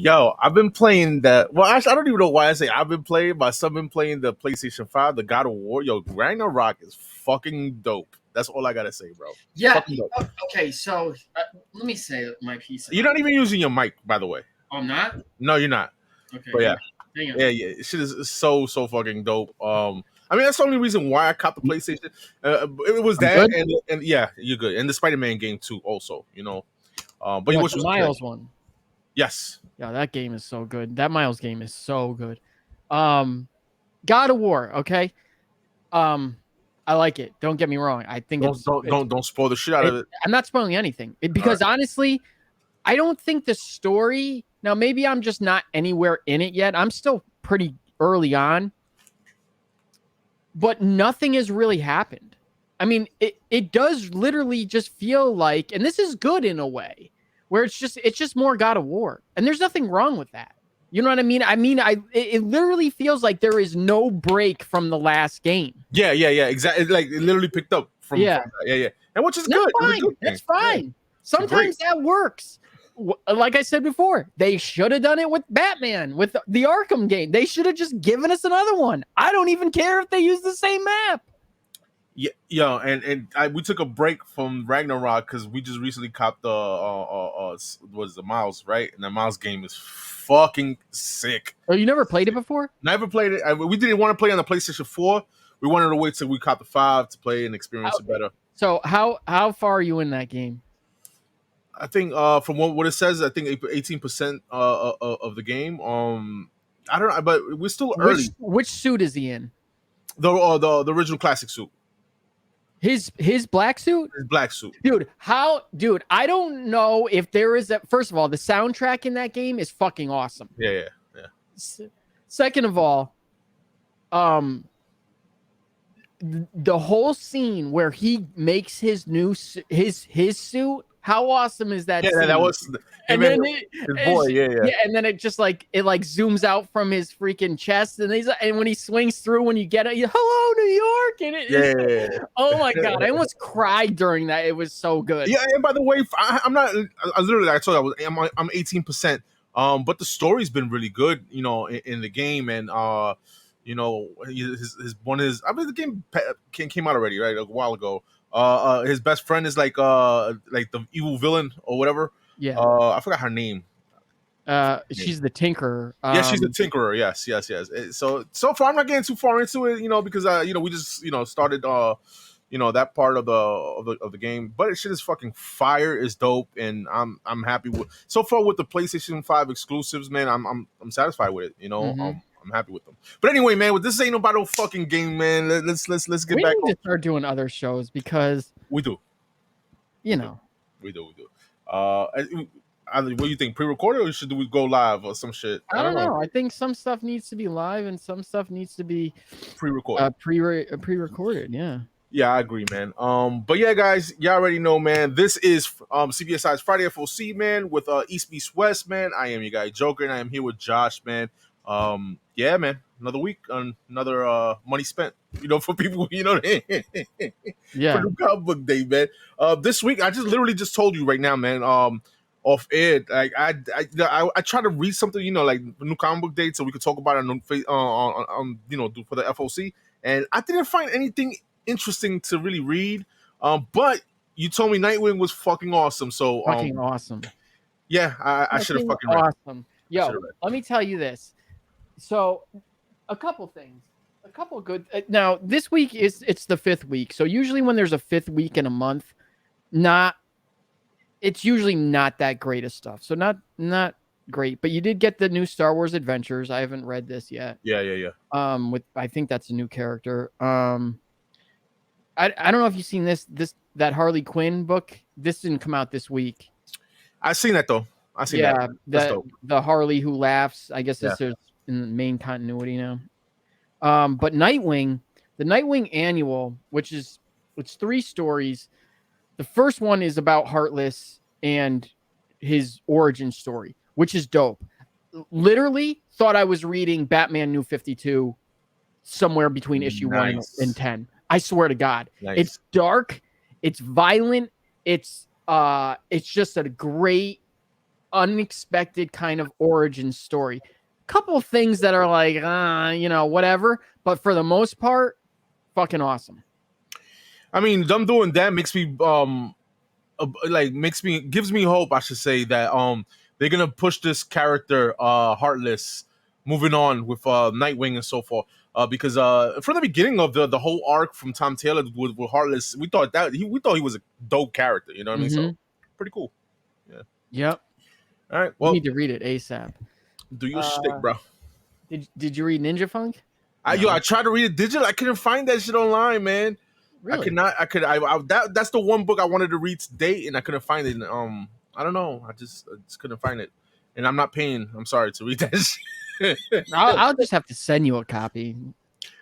Yo, I've been playing that. Well, actually, I don't even know why I say I've been playing. My son been playing the PlayStation 5, the God of War. Yo, Ragnarok is fucking dope. That's all I gotta say, bro. Yeah. Fucking dope. Okay, so let me say my piece. You're not even using your mic, by the way. Oh, I'm not? No, you're not. Okay. But yeah, hang on. yeah. Shit is so fucking dope. I mean, that's the only reason why I caught the PlayStation. It was I'm that, good? and yeah, you're good. And the Spider-Man game too, also. You know, but What, which the was Miles good. one? Yes. Yeah, that game is so good. That Miles game is so good. God of War, okay. I like it. Don't get me wrong. I think Don't spoil the shit out of it. I'm not spoiling anything because honestly, I don't think the story. Now, maybe I'm just not anywhere in it yet. I'm still pretty early on, but nothing has really happened. I mean, it does literally just feel like, and this is good in a way, where it's just more God of War, and there's nothing wrong with that. You know what I mean? It literally feels like there is no break from the last game. Yeah, exactly. Like it literally picked up from yeah, and which is good. Fine. That's fine. Yeah. Sometimes that works. Like I said before, they should have done it with Batman, with the Arkham game. They should have just given us another one. I don't even care if they use the same map. Yeah, and we took a break from Ragnarok because we just recently copped the was the Miles, right? And the Miles game is fucking sick. Oh, you never played it before? Never played it. We didn't want to play on the PlayStation 4. We wanted to wait till we caught the 5 to play and experience it better. So how far are you in that game? I think from what it says, I think 18% of the game. I don't know, but we're still early. Which suit is he in? The original classic suit. His black suit? His black suit. Dude, I don't know if there is first of all, the soundtrack in that game is fucking awesome. Yeah. Second of all, the whole scene where he makes his new his suit, how awesome is that? Yeah, scene? that was and then his boy, yeah, and then it just like zooms out from his freaking chest, and when he swings through, when you get it, hello New York, and oh my god, I almost cried during that. It was so good. Yeah, and by the way, I'm not. I literally, I told you I'm 18%. But the story's been really good, you know, in the game, and you know, his one is. I mean, the game came out already, right, a while ago. His best friend is like the evil villain or whatever. Yeah. I forgot her name. She's the Tinkerer. Yeah, she's the Tinkerer. Yes. So far I'm not getting too far into it, you know, because you know, we just, you know, started you know, that part of the game. But it shit is fucking fire, is dope, and I'm happy with so far with the PlayStation 5 exclusives, man. I'm satisfied with it, you know. Mm-hmm. I'm happy with them. But anyway, man, this ain't about no fucking game, man. Let's get back. We need to start doing other shows because we do. You know. We do. What do you think? Pre-recorded, or should we go live or some shit? I don't know. I think some stuff needs to be live and some stuff needs to be pre-recorded. Pre-recorded, yeah. Yeah, I agree, man. But yeah, guys, y'all already know, man. This is CBSI's Friday FOC, man, with East Beast West, man. I am your guy Joker, and I am here with Josh, man. Yeah, man. Another week, another money spent, you know, for people, you know, yeah, for the comic book day, man. This week, I just literally just told you right now, man. Off air, like I try to read something, you know, like new comic book day, so we could talk about it on you know, for the FOC, and I didn't find anything interesting to really read. But you told me Nightwing was fucking awesome, so fucking awesome. Yeah, I should have fucking read. Awesome. Yo, let me tell you this. So, a couple things, a couple good. Now, this week it's the 5th week. So usually when there's a 5th week in a month, it's usually not that great of stuff. So not great. But you did get the new Star Wars Adventures. I haven't read this yet. Yeah. With I think that's a new character. I don't know if you've seen that Harley Quinn book. This didn't come out this week. I've seen that though. I see that. The Harley Who Laughs. I guess this is in the main continuity now. But Nightwing, the Nightwing Annual, it's 3 stories. The first one is about Heartless and his origin story, which is dope. Literally thought I was reading Batman New 52 somewhere between issue 1 and 10. I swear to God. Nice. It's dark. It's violent. It's just a great unexpected kind of origin story. Couple things that are like, whatever. But for the most part, fucking awesome. I mean, them doing that makes me gives me hope, I should say, that they're gonna push this character Heartless moving on with Nightwing and so forth. Because from the beginning of the whole arc from Tom Taylor with Heartless, we thought he was a dope character, you know what I mean? So pretty cool. Yeah. Yep. All right. Well, you need to read it ASAP. Do your shtick, bro. Did you read Ninja Funk? I tried to read it digital. I couldn't find that shit online, man. Really? That's the one book I wanted to read today, and I couldn't find it. I don't know. I just couldn't find it, and I'm not paying. I'm sorry to read that shit. I'll just have to send you a copy.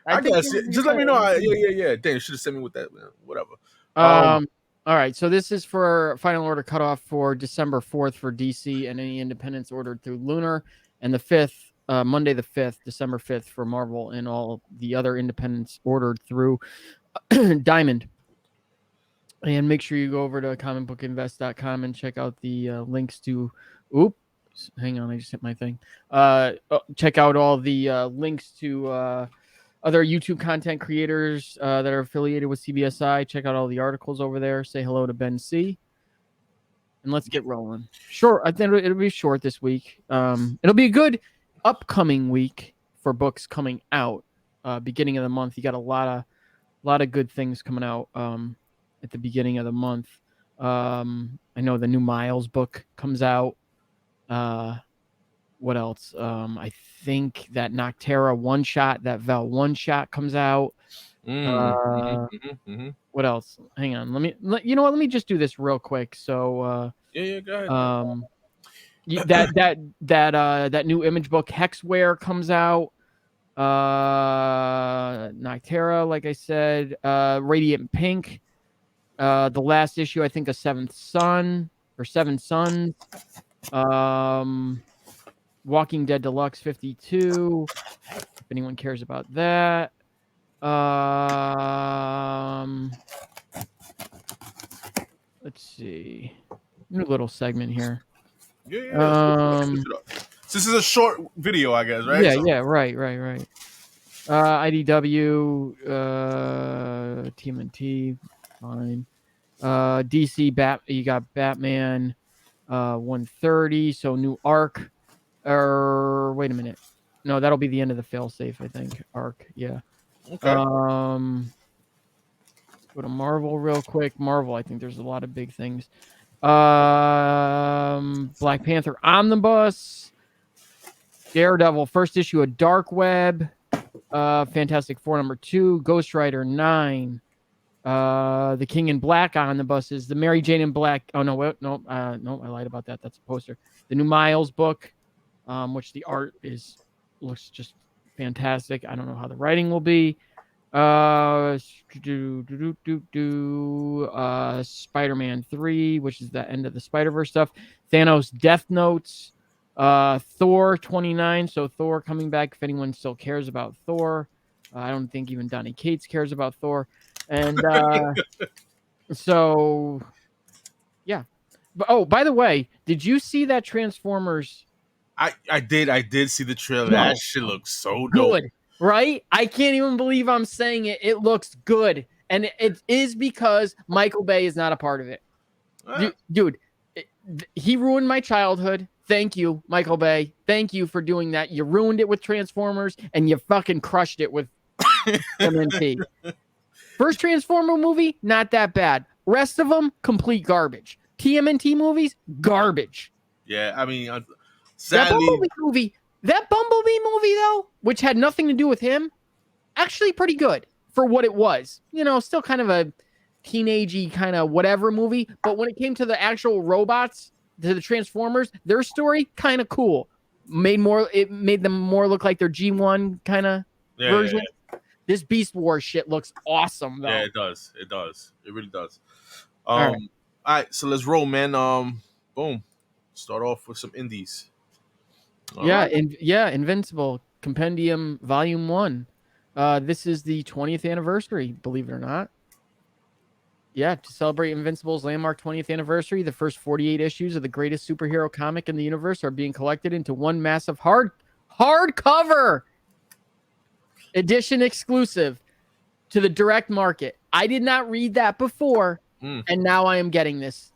I guess. Just let me know. Yeah. Damn, you should have sent me with that. Man. Whatever. All right. So this is for Final Order Cutoff for December 4th for DC and any independents ordered through Lunar, and the 5th, Monday the 5th, December 5th for Marvel and all the other independents ordered through Diamond. And make sure you go over to comicbookinvest.com and check out the links to. Oops, hang on, I just hit my thing. Check out all the links to other YouTube content creators that are affiliated with CBSI. Check out all the articles over there. Say hello to Ben C. And let's get rolling. Short. I think it'll be short this week. It'll be a good upcoming week for books coming out. Beginning of the month, you got a lot of good things coming out at the beginning of the month. I know the new Miles book comes out. What else? I think that Noctera one shot, that Vel one shot comes out. What else? Hang on. Let me just do this real quick. So yeah, go ahead. That new Image book Hexware comes out. Noctera, like I said, Radiant Pink, the last issue, I think, of Seventh Son or Seven Sons, Walking Dead Deluxe 52, if anyone cares about that. Let's see, new little segment here. Yeah. This is a short video, I guess, right? Yeah, right. IDW, TMNT, fine. DC, you got Batman 130, so new arc. Wait a minute. No, that'll be the end of the failsafe, I think. Arc, yeah. Okay. Go to Marvel real quick. Marvel, I think there's a lot of big things. Black Panther Omnibus, Daredevil first issue of Dark Web, Fantastic Four #2, Ghost Rider 9, the King in Black Omnibuses, the Mary Jane in Black. Oh no, no, I lied about that. That's a poster. The new Miles book, which the art looks just fantastic. I don't know how the writing will be. Spider-Man 3, which is the end of the Spider-Verse stuff. Thanos Death Notes, Thor 29. So Thor coming back. If anyone still cares about Thor, I don't think even Donny Cates cares about Thor. And so, yeah. But by the way, did you see that Transformers? I did see the trailer. No. That shit looks so dope. Good. Right? I can't even believe I'm saying it. It looks good. And it is because Michael Bay is not a part of it. Dude, he ruined my childhood. Thank you, Michael Bay. Thank you for doing that. You ruined it with Transformers, and you fucking crushed it with MNT. First Transformer movie, not that bad. Rest of them, complete garbage. TMNT movies, garbage. Yeah, I mean, sadly... That Bumblebee movie, though, which had nothing to do with him, actually pretty good for what it was. You know, still kind of a teenagey kind of whatever movie. But when it came to the actual robots, to the Transformers, their story, kind of cool. It made them more look like their G1 kind of version. Yeah. This Beast Wars shit looks awesome, though. Yeah, it does. It really does. All right, so let's roll, man. Boom. Start off with some indies. Invincible Compendium Volume 1. This is the 20th anniversary, believe it or not. Yeah, to celebrate Invincible's landmark 20th anniversary, the first 48 issues of the greatest superhero comic in the universe are being collected into one massive hardcover edition exclusive to the direct market. I did not read that before, and now I am getting this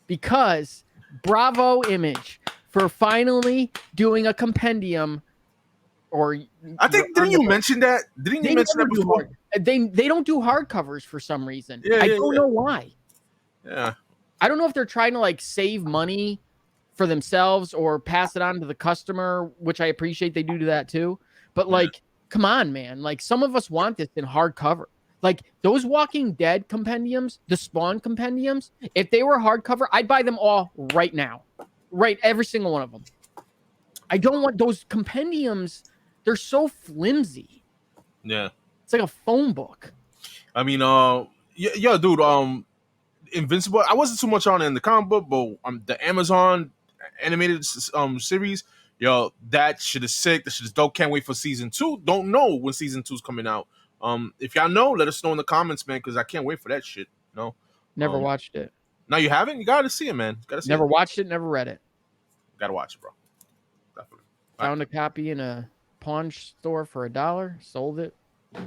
because bravo Image for finally doing a compendium. Or I think didn't you mention that? Didn't you mention that before? They don't do hardcovers for some reason. I don't know why. Yeah. I don't know if they're trying to like save money for themselves or pass it on to the customer, which I appreciate they do that too. But like, come on, man. Like some of us want this in hardcover. Like those Walking Dead compendiums, the Spawn compendiums, if they were hardcover, I'd buy them all right now. Right, every single one of them. I don't want those compendiums. They're so flimsy. Yeah. It's like a phone book. I mean, yeah, dude, Invincible. I wasn't too much on it in the comic book, but the Amazon animated series, yo, that shit is sick. That shit is dope. Can't wait for season 2. Don't know when season 2 is coming out. If y'all know, let us know in the comments, man, because I can't wait for that shit. No, never watched it. No, you haven't. You gotta see it, man. Gotta see never it. Watched it. Never read it. Gotta watch it, bro. Definitely. Found a copy in a pawn store for $1. Sold it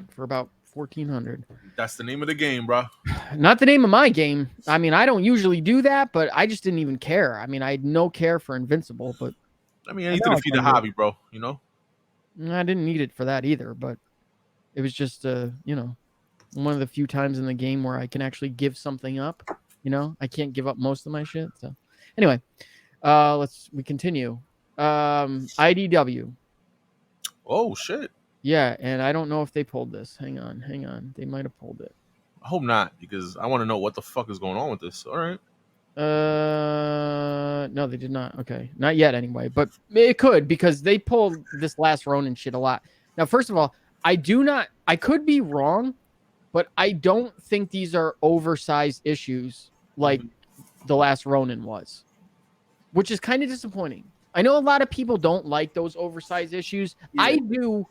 for about $1,400. That's the name of the game, bro. Not the name of my game. I mean, I don't usually do that, but I just didn't even care. I mean, I had no care for Invincible, but I mean, anything to feed the hobby, bro. You know. I didn't need it for that either, but it was just you know, one of the few times in the game where I can actually give something up. You know, I can't give up most of my shit. So anyway, we continue. IDW. Oh shit. Yeah, and I don't know if they pulled this. Hang on. They might have pulled it. I hope not, because I want to know what the fuck is going on with this. All right. No, they did not. Okay, not yet anyway, but it could, because they pulled this Last Ronin shit a lot. Now, first of all, I could be wrong, but I don't think these are oversized issues like the Last Ronin was, which is kind of disappointing. I know a lot of people don't like those oversized issues. Yeah. I do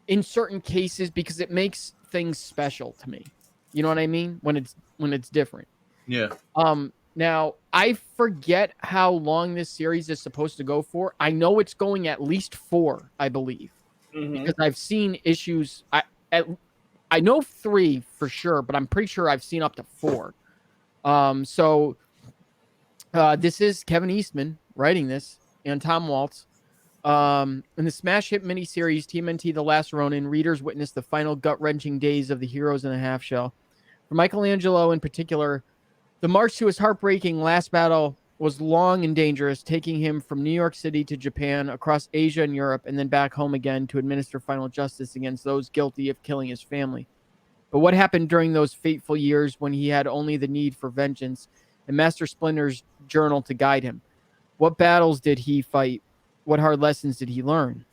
in certain cases because it makes things special to me. You know what I mean? When it's different. Yeah. Now I forget how long this series is supposed to go for. I know it's going at least 4, I believe, because I've seen issues. I know 3 for sure, but I'm pretty sure I've seen up to 4. So this is Kevin Eastman writing this and Tom Waltz. In the smash hit miniseries TMNT The Last Ronin, readers witness the final gut-wrenching days of the heroes in the half shell. For Michelangelo in particular, the march to his heartbreaking last battle was long and dangerous, taking him from New York City to Japan, across Asia and Europe, and then back home again to administer final justice against those guilty of killing his family. But what happened during those fateful years when he had only the need for vengeance and Master Splinter's journal to guide him? What battles did he fight? What hard lessons did he learn?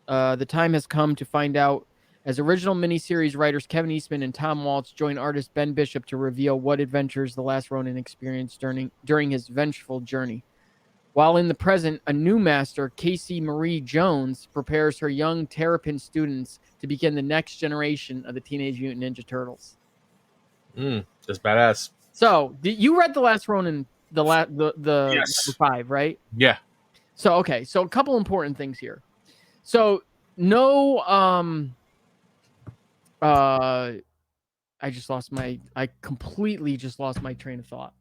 The time has come to find out, as original miniseries writers Kevin Eastman and Tom Waltz join artist Ben Bishop to reveal what adventures the Last Ronin experienced during his vengeful journey. While in the present, a new master, Casey Marie Jones, prepares her young Terrapin students to begin the next generation of the Teenage Mutant Ninja Turtles. That's badass. So, you read The Last Ronin, the yes. 5, right? Yeah. So, okay. So, a couple important things here. So, no, I completely just lost my train of thought.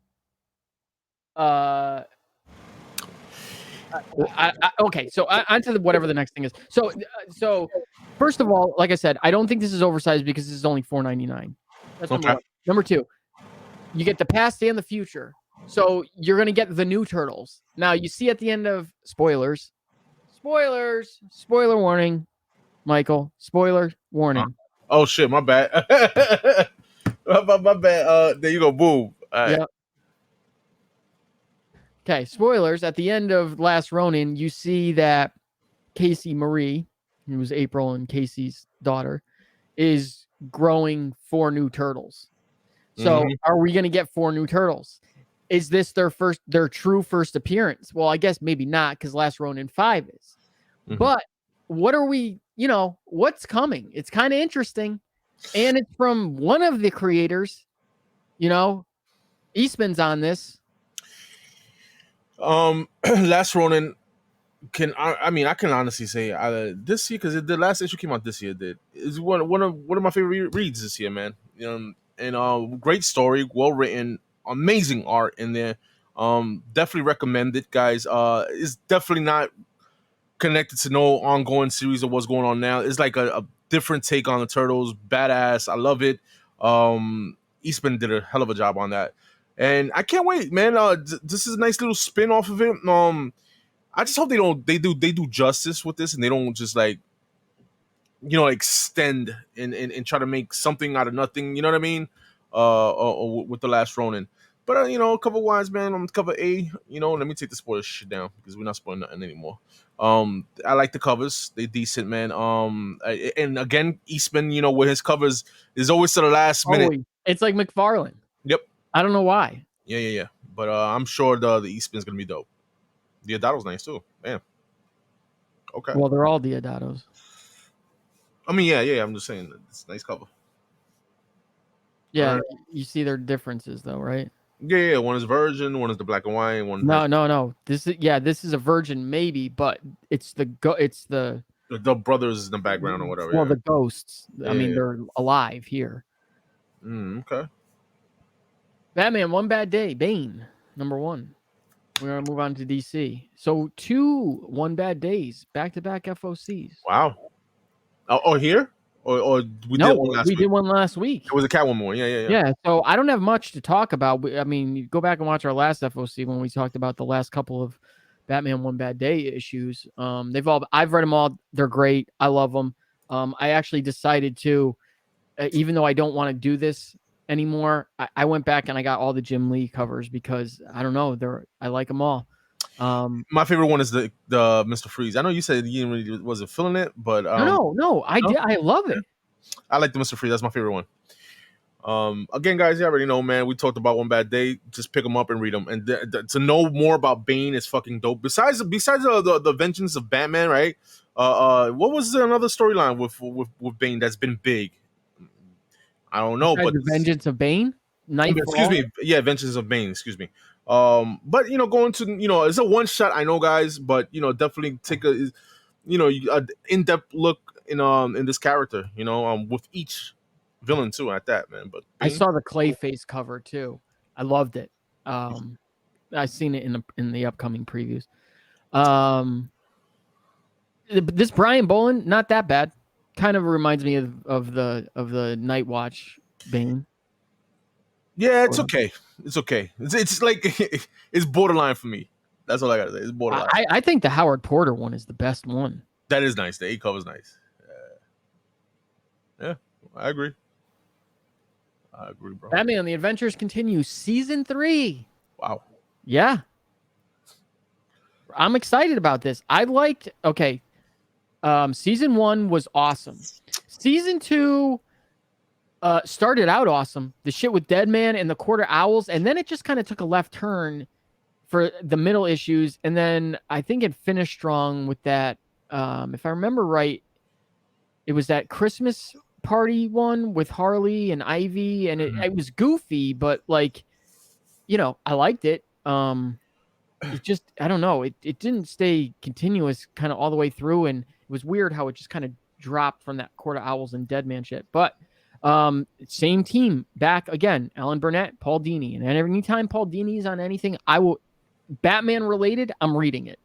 Okay, so onto whatever the next thing is. So first of all, like I said, I don't think this is oversized because this is only $4.99. That's number one. Number 2, you get the past and the future. So you're gonna get the new Turtles. Now you see at the end of spoiler warning, Michael. Spoiler warning. Oh shit, my bad. my bad. There you go. Boom. Yeah. Okay, spoilers. At the end of Last Ronin, you see that Casey Marie, who was April and Casey's daughter, is growing 4 new turtles. So are we going to get 4 new turtles? Is this their true first appearance? Well, I guess maybe not, because Last Ronin 5 is. But what are we, what's coming? It's kind of interesting. And it's from one of the creators Eastman's on this. Last Ronin I can honestly say this year, because the last issue came out this year, is one of my favorite reads this year, man. And great story, well written, amazing art in there. Definitely recommend it, guys. It's definitely not connected to no ongoing series of what's going on now. It's like a different take on the Turtles. Badass. I love it. Eastman did a hell of a job on that, and I can't wait, man. This is a nice little spin off of it. I just hope they do justice with this, and they don't just like extend and try to make something out of nothing. You know what I mean? With the last Ronin. But cover wise, man, I'm cover A. Let me take the spoiler shit down, because we're not spoiling nothing anymore. I like the covers; they decent, man. And again, Eastman, with his covers, is always to the last minute. It's like McFarlane. Yep. I don't know why. Yeah. But I'm sure the Eastman's gonna be dope. Diodado's nice too. Man. Okay. Well, they're all Diodados. I mean, yeah. I'm just saying, it's a nice cover. Yeah, you see their differences though, right? Yeah. One is Virgin, one is the black and white. One. No. This is a Virgin maybe, but it's the brothers in the background or whatever. Well, the ghosts. I mean, they're alive here. Okay. Batman, One Bad Day, Bane, #1. We're going to move on to DC. So 2 One Bad Days, back-to-back FOCs. Wow. Oh, here? Or we did one last week? We did one last week. It was a Catwoman one. Yeah. Yeah, so I don't have much to talk about. I mean, you go back and watch our last FOC when we talked about the last couple of Batman One Bad Day issues. I've read them all. They're great. I love them. I actually decided to, even though I don't want to do this anymore, I went back and I got all the Jim Lee covers, because I don't know, I like them all. My favorite one is the Mr. Freeze. I know you said you really wasn't feeling it, but no, I did. I love it. I like the Mr. Freeze. That's my favorite one. Again, guys, you already know, man. We talked about One Bad Day. Just pick them up and read them. And to know more about Bane is fucking dope. Besides the Vengeance of Batman, right? What was another storyline with Bane that's been big? I don't know, but the Vengeance of Bane. Excuse me. Yeah, Vengeance of Bane. Excuse me. But going to it's a one shot. I know, guys, but definitely take a in-depth look in this character. With each villain too at that, man. But I saw the Clayface cover too. I loved it. I've seen it in the upcoming previews. This Brian Bolin, not that bad. Kind of reminds me of the Night Watch Bane. Yeah, it's okay. It's okay. It's like it's borderline for me. That's all I gotta say. It's borderline. I think the Howard Porter one is the best one. That is nice. The 8 cover is nice. Yeah, I agree. Bro. Batman: The Adventures Continue, Season 3. Wow. Yeah. I'm excited about this. Season 1 was awesome. Season 2 started out awesome. The shit with Deadman and the Quarter Owls, and then it just kind of took a left turn for the middle issues, and then I think it finished strong with that. If I remember right, it was that Christmas party one with Harley and Ivy, and it was goofy, but I liked it. It just, I don't know, it didn't stay continuous kind of all the way through, and it was weird how it just kind of dropped from that Quarter Owls and Deadman shit. But same team back again, Alan Burnett, Paul Dini, and anytime Paul Dini's on anything, I will Batman related, I'm reading it.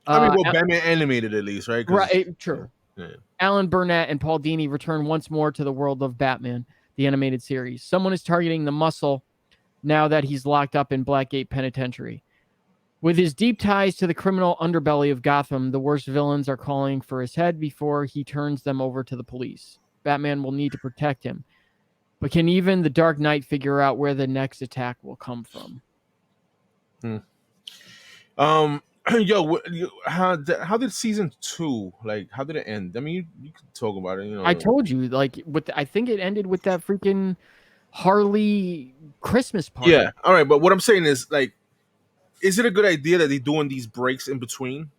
Batman animated at least, right? Right, true. Yeah. Alan Burnett and Paul Dini return once more to the world of Batman, the animated series. Someone is targeting the Muscle now that he's locked up in Blackgate Penitentiary. With his deep ties to the criminal underbelly of Gotham, the worst villains are calling for his head before he turns them over to the police. Batman will need to protect him. But can even the Dark Knight figure out where the next attack will come from? How did season 2, how did it end? I mean, you could talk about it. I told you, I think it ended with that freaking Harley Christmas party. Yeah, all right, but what I'm saying is, is it a good idea that they're doing these breaks in between?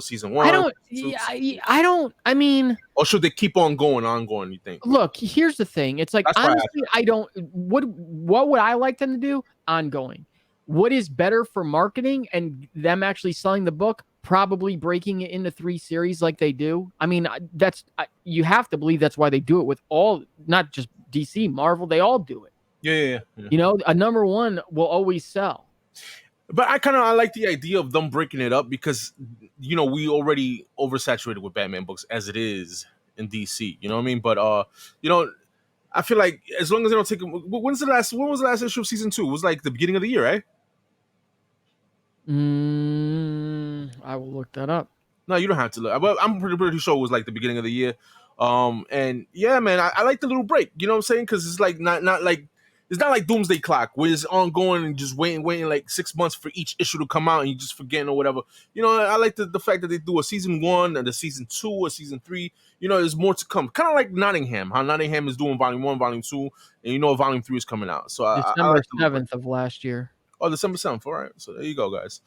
season 1. I don't. I mean, or should they keep on going? You think? Look, here's the thing. It's like, That's why honestly, I don't. What would I like them to do? Ongoing. What is better for marketing and them actually selling the book? Probably breaking it into 3 series like they do. I mean, you have to believe that's why they do it with all, not just DC, Marvel. They all do it. Yeah. You know, a number 1 will always sell. But I like the idea of them breaking it up because, we already oversaturated with Batman books as it is in DC. You know what I mean? But I feel like as long as they don't take when was the last issue of season 2? It was like the beginning of the year, right? I will look that up. No, you don't have to look. But I'm pretty sure it was like the beginning of the year. And yeah, man, I like the little break. You know what I'm saying? Because it's like not like it's not like Doomsday Clock where it's ongoing and just waiting like 6 months for each issue to come out and you just forgetting or whatever. I like the fact that they do a season 1 and the season 2 or season 3. There's more to come. Kind of like Nottingham, how Nottingham is doing volume 1, volume 2, and volume 3 is coming out. So December 7th of last year. Oh, December 7th. All right. So there you go, guys.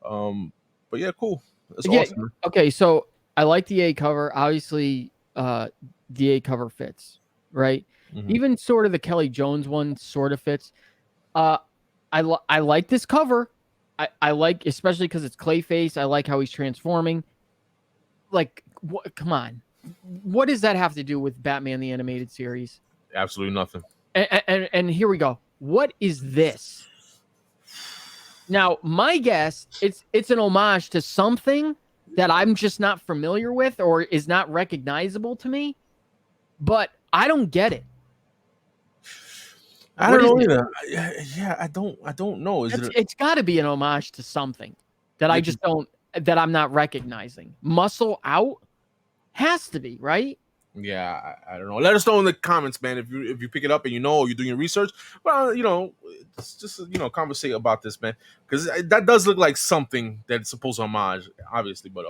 But yeah, cool. That's awesome. Okay, so I like the A cover. Obviously, the A cover fits, right? Mm-hmm. Even sort of the Kelly Jones one sort of fits. I like this cover. I like, especially because it's Clayface. I like how he's transforming. Like, come on. What does that have to do with Batman the Animated Series? Absolutely nothing. And here we go. What is this? Now, my guess, it's an homage to something that I'm just not familiar with or is not recognizable to me, but I don't get it. I don't know either. Yeah, I don't know. It's got to be an homage to something that I just don't, that I'm not recognizing. Muscle Out has to be, right? Yeah, I don't know. Let us know in the comments, man, if you pick it up and or you're doing your research. Well, it's just conversate about this, man, because that does look like something that's supposed to homage, obviously. But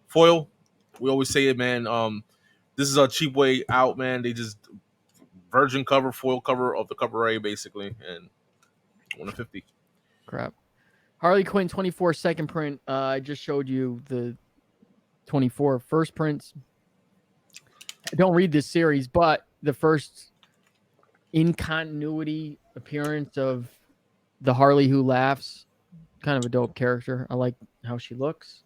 foil, we always say it, man. This is a cheap way out, man. They just virgin cover, foil cover of the cover A, basically, and 150. Crap. Harley Quinn 24 second print. I just showed you the 24 first prints. I don't read this series, but the first in continuity appearance of the Harley who laughs, kind of a dope character. I like how she looks.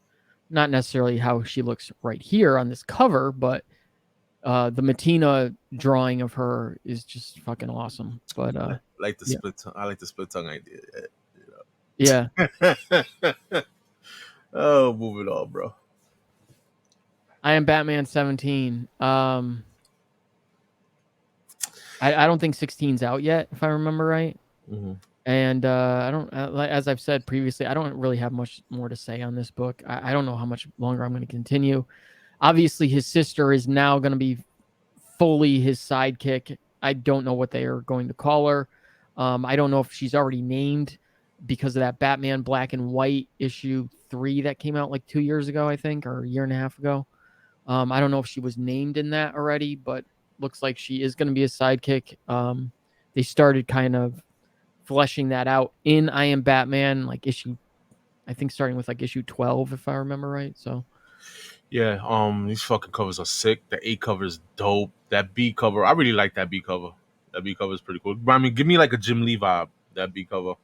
Not necessarily how she looks right here on this cover, but the Matina drawing of her is just fucking awesome. But I like the split tongue. I like the split tongue idea. Yeah. Oh, move it on, bro. I Am Batman 17. I don't think 16's out yet, if I remember right. Mm-hmm. And I don't, as I've said previously, I don't really have much more to say on this book. I don't know how much longer I'm going to continue. Obviously, his sister is now going to be fully his sidekick. I don't know what they are going to call her. I don't know if she's already named because of that Batman Black and White issue 3 that came out like 2 years ago, I think, or a year and a half ago. I don't know if she was named in that already, but looks like she is going to be a sidekick. They started kind of fleshing that out in I Am Batman, like I think starting with like issue 12, if I remember right. So, yeah, these fucking covers are sick. The A cover is dope. That B cover, I really like that B cover. That B cover is pretty cool. I mean, give me like a Jim Lee vibe. That B cover.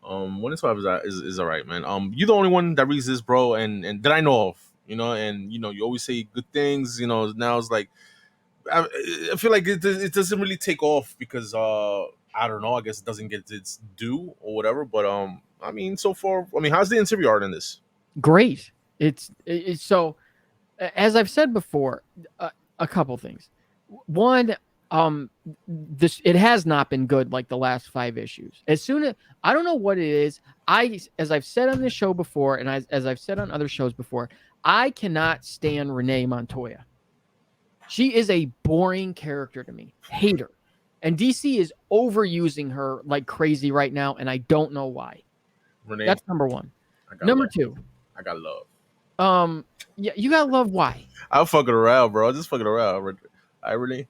1/12 is all right, man. You're the only one that reads this, bro, and that I know of. And you always say good things. Now it's like I feel like it doesn't really take off because I don't know. I guess it doesn't get its due or whatever. But I mean, so far, how's the interior art in this? Great. It's so, as I've said before, a couple things. One, it has not been good like the last 5 issues. As soon as I don't know what it is. As I've said on this show before, and as I've said on other shows before, I cannot stand Renee Montoya. She is a boring character to me. Hate her. And DC is overusing her like crazy right now, and I don't know why. Renee, that's number 1. Number love. 2. I got love. Yeah, you got love. Why? I'm fucking around, bro. I'm just fucking around. I really.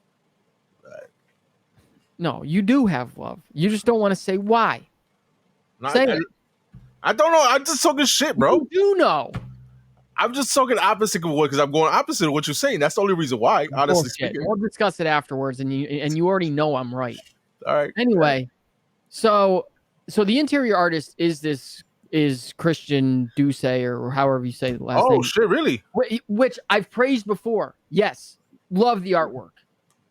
No, you do have love. You just don't want to say why. No, say it. I don't know. I'm just talking shit, bro. You do know. I'm just talking opposite of what, because I'm going opposite of what you're saying. That's the only reason why, honestly Bullshit. speaking. We'll discuss it afterwards, and you already know I'm right. All right. Anyway, so the interior artist is Christian Duce, or however you say the last name. Oh shit, really? Which I've praised before. Yes, love the artwork.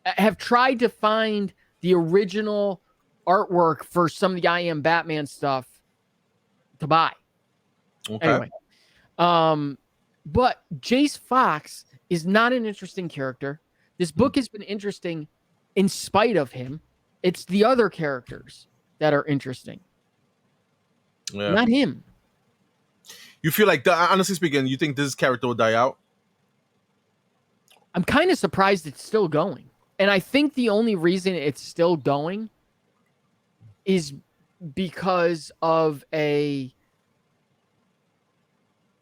I have tried to find the original artwork for some of the I Am Batman stuff to buy. Okay. Anyway, but Jace Fox is not an interesting character. This book has been interesting in spite of him. It's the other characters that are interesting, not him. You feel like, honestly speaking, you think this character will die out? I'm kind of surprised it's still going. And I think the only reason it's still going is because of a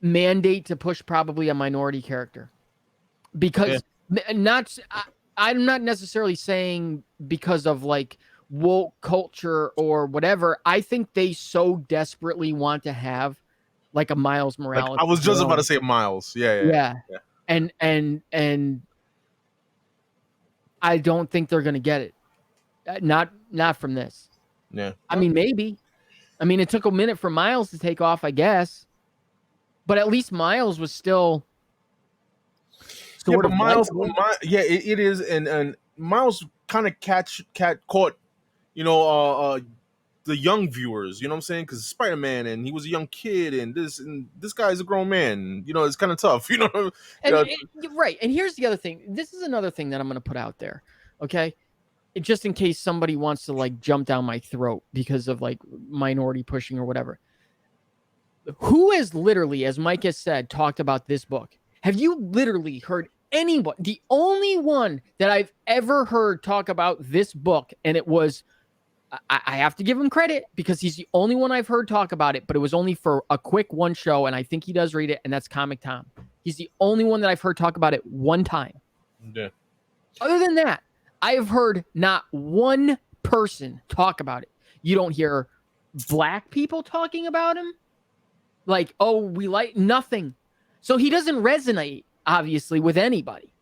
mandate to push probably a minority character. Because I'm not necessarily saying because of like woke culture or whatever. I think they so desperately want to have like a Miles Morales. Like, I was just about to say Miles. Yeah. And I don't think they're gonna get it. Not from this. Yeah. I mean, maybe. I mean, it took a minute for Miles to take off, I guess. But at least Miles was still sort of Miles. It is, and Miles kind of caught, the young viewers. You know what I'm saying? Because Spider-Man, and he was a young kid, and this guy's a grown man. You know, it's kind of tough. You know. Right. And here's the other thing. This is another thing that I'm going to put out there. Okay. Just in case somebody wants to like jump down my throat because of like minority pushing or whatever. Who has literally, as Mike has said, talked about this book? Have you literally heard anyone? The only one that I've ever heard talk about this book, and it was, I have to give him credit because he's the only one I've heard talk about it, but it was only for a quick one show, and I think he does read it, and that's Comic Tom. He's the only one that I've heard talk about it one time. Yeah. Other than that, I have heard not one person talk about it. You don't hear black people talking about him. Like, oh, we like nothing. So he doesn't resonate, obviously, with anybody.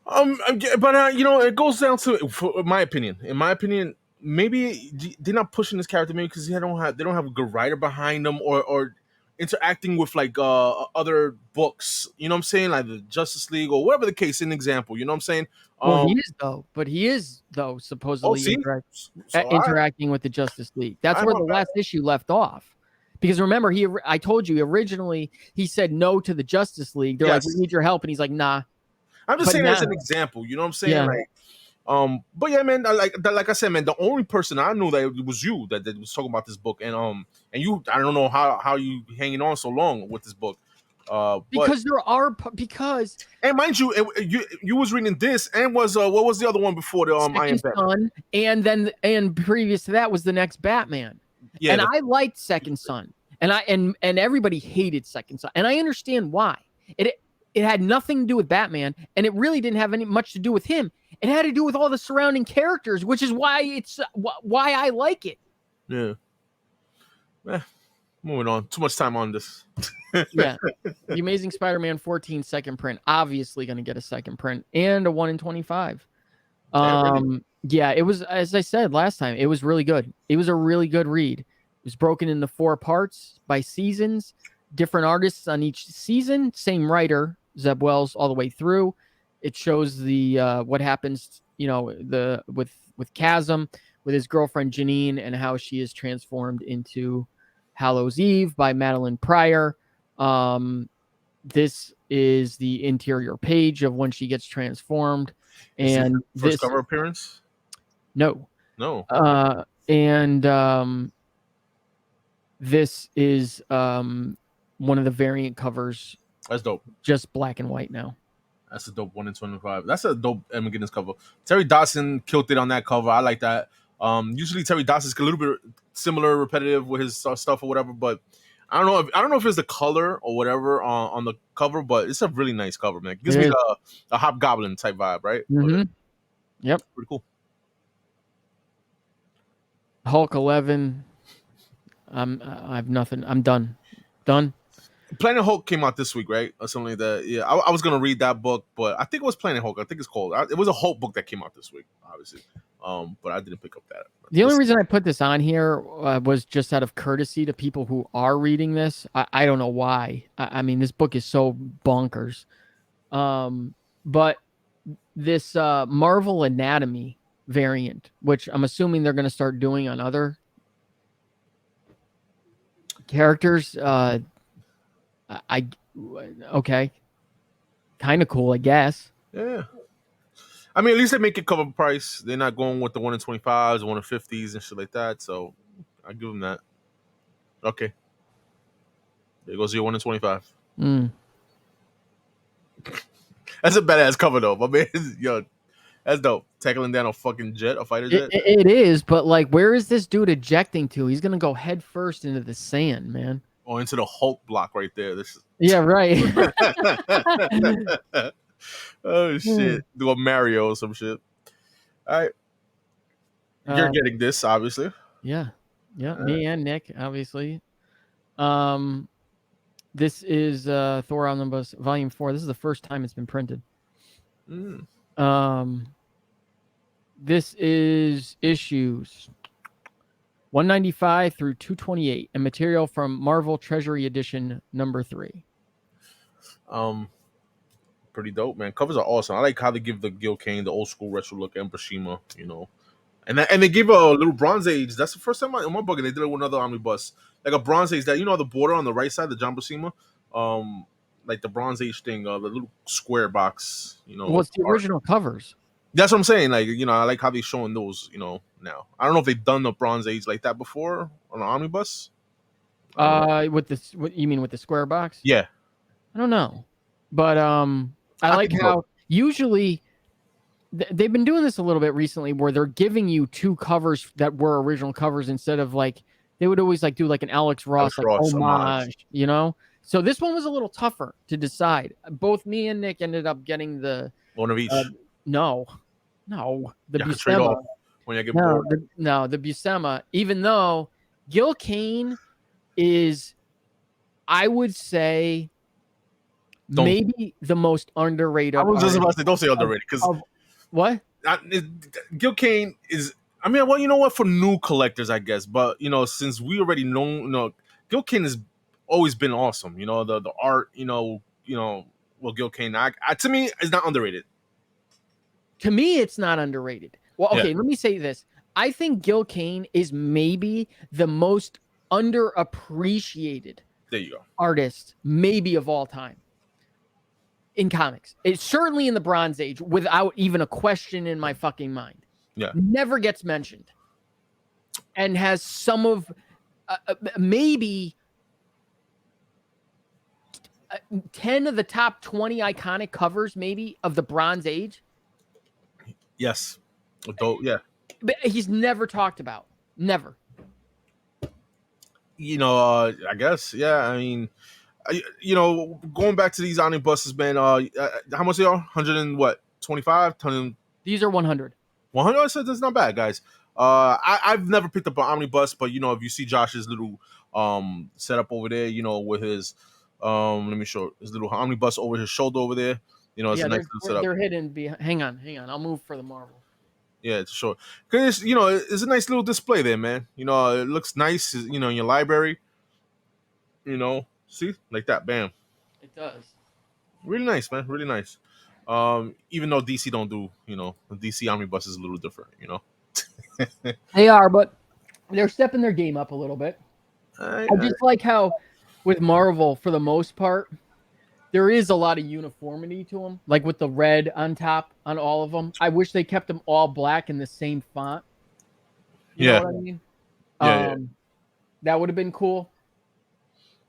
But it goes down to, for my opinion. In my opinion, maybe they're not pushing this character maybe because they don't have a good writer behind them or interacting with like other books. You know what I'm saying? Like the Justice League or whatever the case. An example. You know what I'm saying? Well, he is though supposedly interacting with the Justice League. That's where the last issue left off. Because remember, I told you originally he said no to the Justice League. They're like, we need your help, and he's like, nah. I'm just saying as an example. You know what I'm saying? Yeah. Like, but yeah, man. Like I said, man, the only person I knew that it was you that was talking about this book, and you, I don't know how you hanging on so long with this book. Because and mind you, you was reading this and was what was the other one before the I Am Batman? and previous to that was the next Batman. Yeah, and I liked Second Son, and everybody hated Second Son, and I understand why. It had nothing to do with Batman, and it really didn't have much to do with him. It had to do with all the surrounding characters, which is why why I like it. Yeah. Moving on. Too much time on this. Yeah. The Amazing Spider-Man 14 second print. Obviously going to get a second print and a 1 in 25. Yeah, it was, as I said last time, it was really good. It was a really good read. It was broken into 4 parts by seasons, different artists on each season, same writer, Zeb Wells, all the way through. It shows the what happens, with Chasm, with his girlfriend Janine, and how she is transformed into Hallows Eve by Madeline Pryor. This is the interior page of when she gets transformed. And first cover appearance? No. This is one of the variant covers. That's dope. Just black and white now. That's a dope 1 in 25. That's a dope Ed McGuinness cover. Terry Dodson killed it on that cover. I like that. Usually Terry Dodson's a little bit similar, repetitive with his stuff or whatever, but I don't know if it's the color or whatever on the cover, but it's a really nice cover, man. It gives me a Hobgoblin type vibe, right? Mm-hmm. Yep. Pretty cool. Hulk 11. I have nothing. I'm done. Planet Hulk came out this week, right? Or something like that. Yeah, I was gonna read that book, but I think it was Planet Hulk. I think it's called. It was a Hulk book that came out this week, obviously. But I didn't pick up that. The only reason I put this on here was just out of courtesy to people who are reading this. I don't know why. I mean, this book is so bonkers. But this Marvel Anatomy variant, which I'm assuming they're going to start doing on other characters. Okay, kind of cool, I guess. Yeah. I mean, at least they make it cover price. They're not going with the 1 in 25s, the 1 in 50s, and shit like that. So I give them that. Okay. There goes your 1 in 25. That's a badass cover, though. I mean, yo, that's dope. Tackling down a fucking jet, a fighter jet. It is, but like, where is this dude ejecting to? He's gonna go head first into the sand, man. Or into the Hulk block right there. This is... Yeah, right. Oh shit! Do a Mario or some shit. All right, you're getting this, obviously. Yeah. Me and Nick, obviously. This is Thor Omnibus Volume 4. This is the first time it's been printed. This is issues 195 through 228, and material from Marvel Treasury Edition number 3. Pretty dope, man. Covers are awesome. I like how they give the Gil Kane the old school retro look and Brashima, you know, and they give a little Bronze Age. That's the first time in my book, and they did it with another omnibus, like a Bronze Age that, you know, the border on the right side, the John Brashima, like the Bronze Age thing, the little square box, you know. Well, it's the original covers. That's what I'm saying. Like, you know, I like how they're showing those, you know, now. I don't know if they've done the Bronze Age like that before on an omnibus. With this, what you mean with the square box? Yeah. I don't know, but I like how usually they've been doing this a little bit recently, where they're giving you 2 covers that were original covers instead of like they would always like do like an Alex Ross homage, you know. So this one was a little tougher to decide. Both me and Nick ended up getting the one of each. No, the Buscema. When you get bored. The Buscema. Even though Gil Kane is, I would say, maybe the most underrated. I was just about to say, don't say underrated, because what? Gil Kane is. I mean, well, you know what? For new collectors, I guess, but you know, since we already know, you know, Gil Kane has always been awesome. You know, the art. You know, well, Gil Kane, to me, is not underrated. To me, it's not underrated. Well, okay, Let me say this. I think Gil Kane is maybe the most underappreciated artist, maybe of all time. In comics, it's certainly in the Bronze Age, without even a question in my fucking mind. Yeah, never gets mentioned, and has some of maybe 10 of the top 20 iconic covers, maybe of the Bronze Age. Yes, yeah, but he's never talked about. Never. You know, I guess, yeah. I mean. You know, going back to these omnibuses, man. How much they are? 100 and what? 25? These are 100. 100. I said that's not bad, guys. I've never picked up an omnibus, but you know, if you see Josh's little setup over there, you know, with his let me show his little omnibus over his shoulder over there. You know, it's a nice little setup. They're hidden. Hang on. I'll move for the Marvel. Yeah, it's short. Cause you know, it's a nice little display there, man. You know, it looks nice. You know, in your library. You know. See, like that, bam. It does. Really nice, man. Really nice. Even though DC don't do, you know, the DC omnibus is a little different, you know. They are, but they're stepping their game up a little bit. I just like how, with Marvel, for the most part, there is a lot of uniformity to them, like with the red on top on all of them. I wish they kept them all black in the same font. You know what I mean? Yeah. That would have been cool.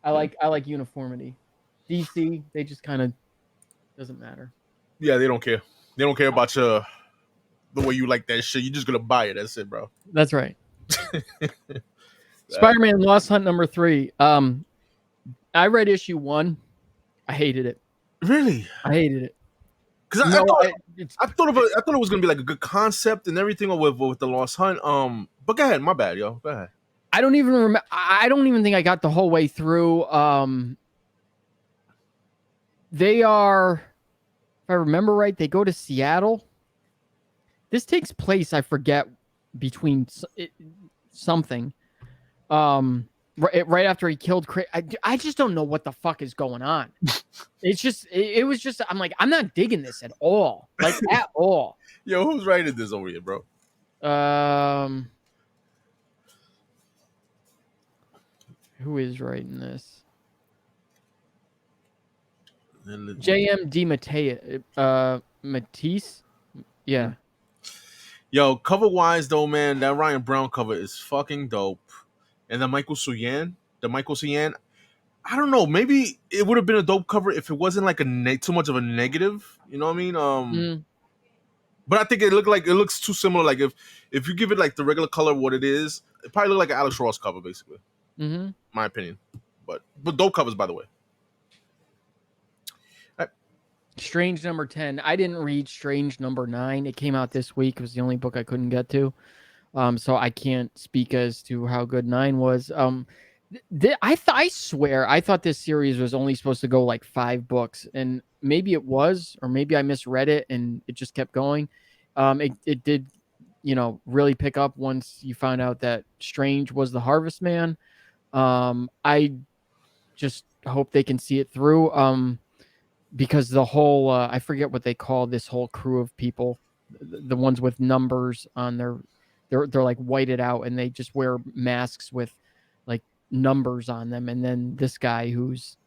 I like uniformity. DC, they just kind of doesn't matter. Yeah, they don't care. They don't care about the way you like that shit. You're just gonna buy it. That's it, bro. That's right. Spider-Man Lost Hunt number 3. I read issue 1. I hated it. Really? I hated it. Because I thought it was gonna be like a good concept and everything with the Lost Hunt. But go ahead, my bad, yo. Go ahead. I don't even remember. I don't even think I got the whole way through They are, if I remember right, they go to Seattle. This takes place, I forget, between something. Right after he killed Chris. I just don't know what the fuck is going on. It's just, it was just, I'm like, I'm not digging this at all. Like, at all. Yo, who's writing this over here, bro? Who is writing this? J.M. D. Matisse? Yeah. Yo, cover-wise, though, man, that Ryan Brown cover is fucking dope. And the Michael Suyan, I don't know. Maybe it would have been a dope cover if it wasn't like too much of a negative. You know what I mean? But I think it looks too similar. Like if you give it like the regular color of what it is, it probably look like an Alex Ross cover, basically. Mm-hmm. My opinion. But dope covers, by the way. Strange number 10. I didn't read Strange number 9. It came out this week. It was the only book I couldn't get to. So I can't speak as to how good 9 was. I swear I thought this series was only supposed to go like 5 books, and maybe it was, or maybe I misread it and it just kept going. It did, really pick up once you found out that Strange was the Harvest Man. I just hope they can see it through. Because the whole, I forget what they call this whole crew of people, the ones with numbers on they're like whited out, and they just wear masks with like numbers on them. And then this guy who's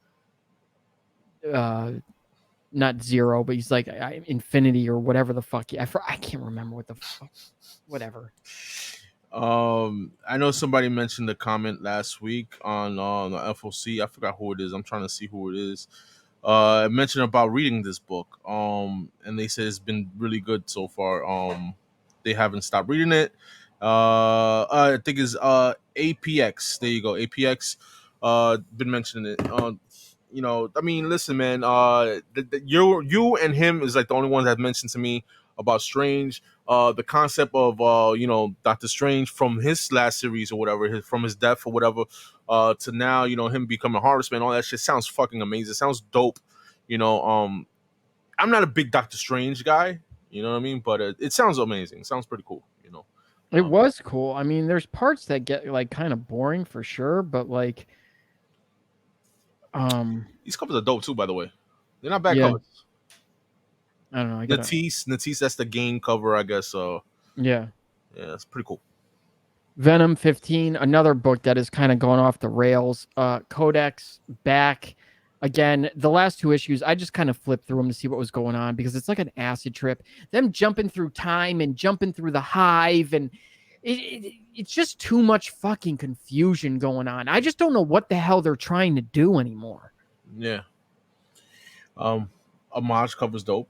not zero, but he's like infinity or whatever the fuck. I can't remember what the fuck, whatever. I know somebody mentioned the comment last week on the FOC. I forgot who it is. I'm trying to see who it is. I mentioned about reading this book. And they said it's been really good so far. They haven't stopped reading it. I think it's APX. There you go, APX. Been mentioning it. I mean, listen, man. You and him is like the only ones that mentioned to me about Strange. The concept of Doctor Strange from his last series or whatever, from his death or whatever, to now, him becoming Harvestman, all that shit sounds fucking amazing. It sounds dope. I'm not a big Doctor Strange guy, you know what I mean? But it sounds amazing. It sounds pretty cool, It was cool. I mean, there's parts that get like kind of boring for sure, but like, these covers are dope too, by the way. They're not bad covers. I don't know. Natisse, that's the game cover, I guess. Yeah, it's pretty cool. Venom 15, another book that is kind of going off the rails. Codex back again. The last 2 issues, I just kind of flipped through them to see what was going on because it's like an acid trip. Them jumping through time and jumping through the hive, and it's just too much fucking confusion going on. I just don't know what the hell they're trying to do anymore. Yeah. Homage cover's dope.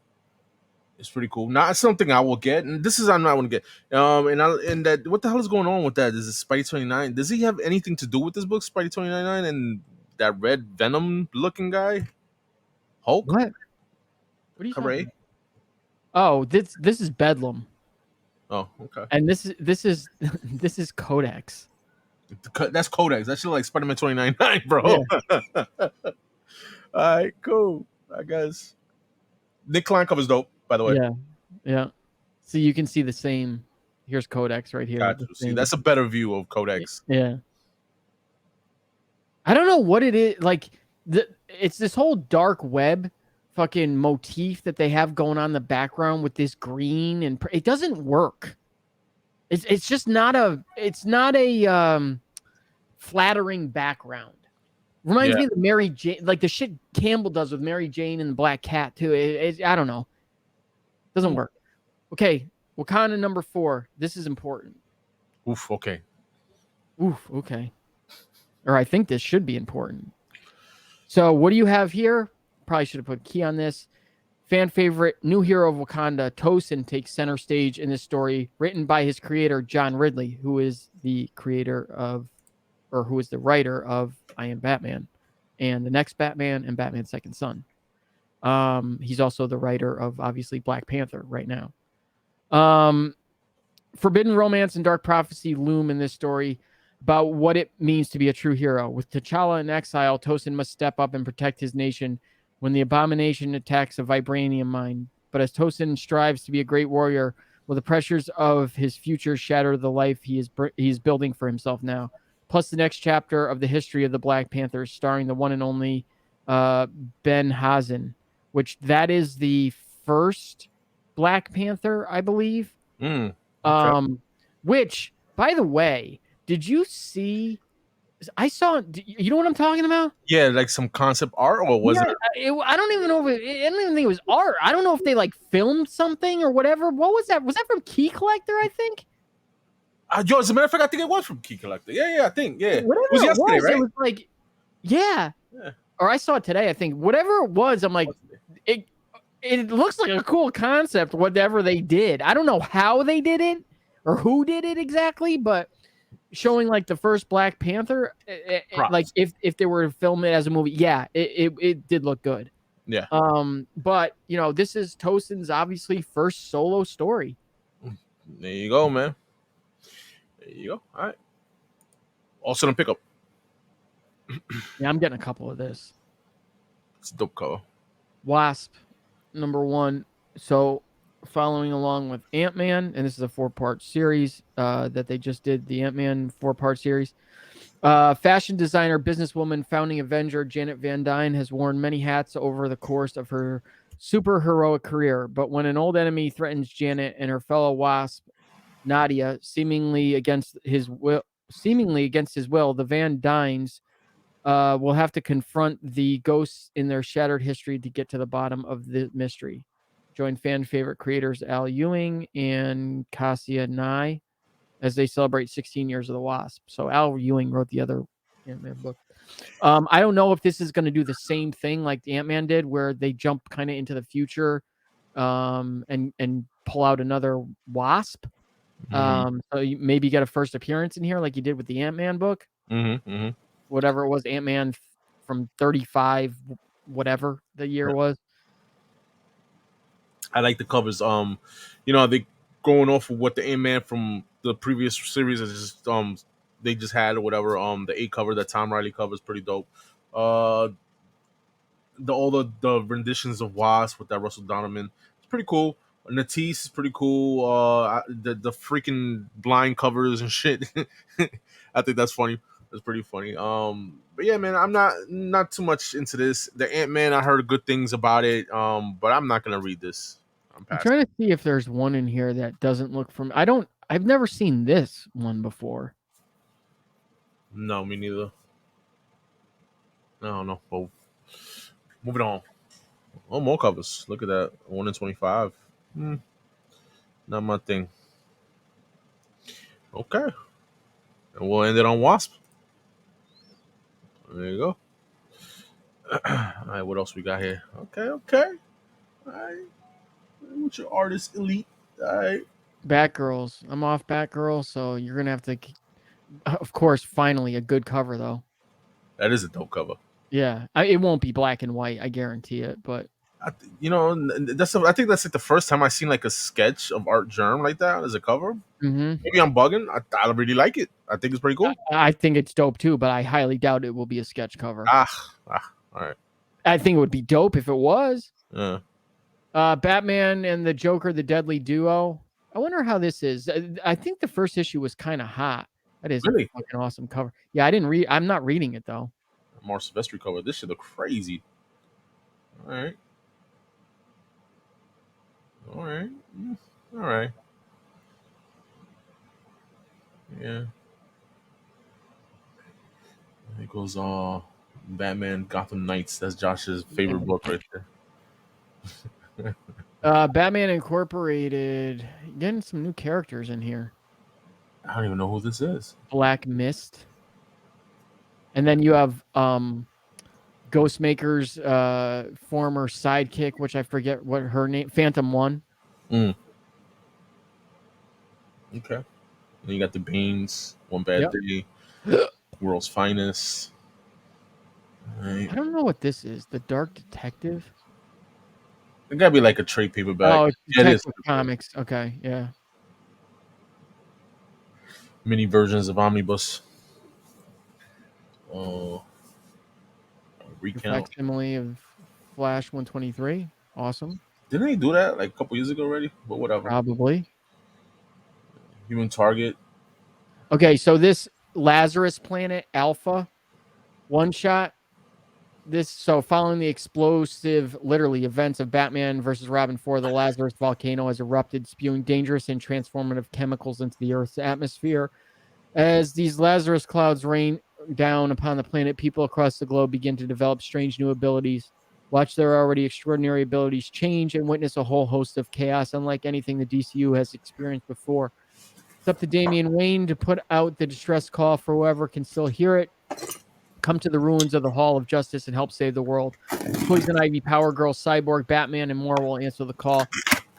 It's pretty cool. Not something I will get, and this is I'm not going to get. And that what the hell is going on with that? Is it Spidey 29? Does he have anything to do with this book, Spidey 29, and that red Venom looking guy, Hulk? What are you talking about? Oh, this is Bedlam. Oh, okay. And this is this is Codex. That's Codex. That's like Spider-Man 29, bro. Yeah. All right, cool. I guess Nick Klein cover's dope, by the way. Yeah. So you can see the same. Here's Codex right here. See, that's a better view of Codex. Yeah. I don't know what it is. Like, it's this whole dark web fucking motif that they have going on in the background with this green, and it doesn't work. It's just not a flattering background. Reminds me of the Mary Jane, like the shit Campbell does with Mary Jane and the Black Cat too. I don't know. Doesn't work. Okay, Wakanda number 4. This is important. Oof. Okay. Or I think this should be important. So what do you have here? Probably should have put key on this. Fan favorite, new hero of Wakanda, Tosin, takes center stage in this story, written by his creator, John Ridley, who is the who is the writer of I Am Batman and The Next Batman and Batman's Second Son. He's also the writer of, obviously, Black Panther right now. Forbidden romance and dark prophecy loom in this story about what it means to be a true hero. With T'Challa in exile, Tosin must step up and protect his nation when the abomination attacks a vibranium mine. But as Tosin strives to be a great warrior, will the pressures of his future shatter the life he is building for himself now? Plus the next chapter of the history of the Black Panthers, starring the one and only Ben Hazen, which that is the first Black Panther, I believe. Okay. Which, by the way, did you see? I saw. You know what I'm talking about? Yeah, like some concept art, or was it? I don't even know if I don't even think it was art. I don't know if they like filmed something or whatever. What was that? Was that from Key Collector? I think. Yo, as a matter of fact, I think it was from Key Collector. Yeah, I think. Yeah, Whatever it was yesterday, right? It was like, yeah. Or I saw it today. I think whatever it was. I'm like, it looks like a cool concept. Whatever they did, I don't know how they did it or who did it exactly, but showing like the first Black Panther, like if they were to film it as a movie, yeah, it did look good. Yeah. But you know, this is Tosin's obviously first solo story. There you go, man. There you go. All right. Also, pick up. Yeah, I'm getting a couple of this. It's a dope cover. Wasp, #1. So, following along with Ant-Man, and this is a 4-part series that they just did, the Ant-Man 4-part series. Fashion designer, businesswoman, founding Avenger Janet Van Dyne has worn many hats over the course of her superheroic career. But when an old enemy threatens Janet and her fellow Wasp, Nadia, seemingly against his will, the Van Dynes will have to confront the ghosts in their shattered history to get to the bottom of the mystery. Join fan favorite creators Al Ewing and Cassia Nye as they celebrate 16 years of the Wasp. So Al Ewing wrote the other Ant-Man book. I don't know if this is going to do the same thing like the Ant-Man did, where they jump kind of into the future and pull out another Wasp. So you maybe get a first appearance in here like you did with the Ant-Man book. Whatever it was, Ant-Man from 35, whatever the year was. I like the covers. They going off of what the Ant-Man from the previous series is just they just had or whatever. The 8 cover that Tom Riley covers pretty dope. All the renditions of Wasp with that Russell Donovan, it's pretty cool. Natisse is pretty cool. The freaking blind covers and shit. I think that's funny. That's pretty funny. But yeah, man, I'm not too much into this. The Ant-Man, I heard good things about it. But I'm not gonna read this. I'm trying to see if there's one in here that doesn't look from. I've never seen this one before. No, me neither. No. Well, moving on. Oh, more covers. Look at that. 1 in 25. Not my thing. Okay. And we'll end it on Wasp. There you go. All right, what else we got here? Okay. All right. What's your artist elite? All right. Batgirls. I'm off Batgirl, so you're going to have to, of course, finally a good cover, though. That is a dope cover. Yeah. It won't be black and white, I guarantee it, but. I think that's like the first time I seen like a sketch of Art Germ like that as a cover. Maybe I'm bugging. I really like it. I think it's pretty cool. I think it's dope too, but I highly doubt it will be a sketch cover. All right. I think it would be dope if it was. Yeah. Batman and the Joker, the Deadly Duo. I wonder how this is. I think the first issue was kind of hot. That is really a fucking awesome cover. Yeah, I didn't read. I'm not reading it though. Mark Silvestri cover. This shit look crazy. All right. Yeah. It goes Batman Gotham Knights. That's Josh's favorite book right there. Batman Incorporated. Getting some new characters in here. I don't even know who this is. Black Mist. And then you have Ghostmaker's former sidekick, which I forget what her name, Phantom One. Okay. And you got the Banes, One Bad Day, World's Finest. Right. I don't know what this is. The Dark Detective? It gotta be like a trade paperback. Oh, it's Detective Comics. Okay, yeah. Mini versions of Omnibus. Recount. Facsimile of Flash 123. Awesome. Didn't they do that like a couple years ago already? But whatever. Probably. Human Target. Okay, so this Lazarus Planet Alpha one shot. Following the explosive, literally, events of Batman versus Robin 4, the Lazarus volcano has erupted, spewing dangerous and transformative chemicals into the Earth's atmosphere. As these Lazarus clouds rain down upon the planet, people across the globe begin to develop strange new abilities. Watch their already extraordinary abilities change and witness a whole host of chaos, unlike anything the DCU has experienced before. It's up to Damian Wayne to put out the distress call for whoever can still hear it. Come to the ruins of the Hall of Justice and help save the world. Poison Ivy, Power Girl, Cyborg, Batman, and more will answer the call.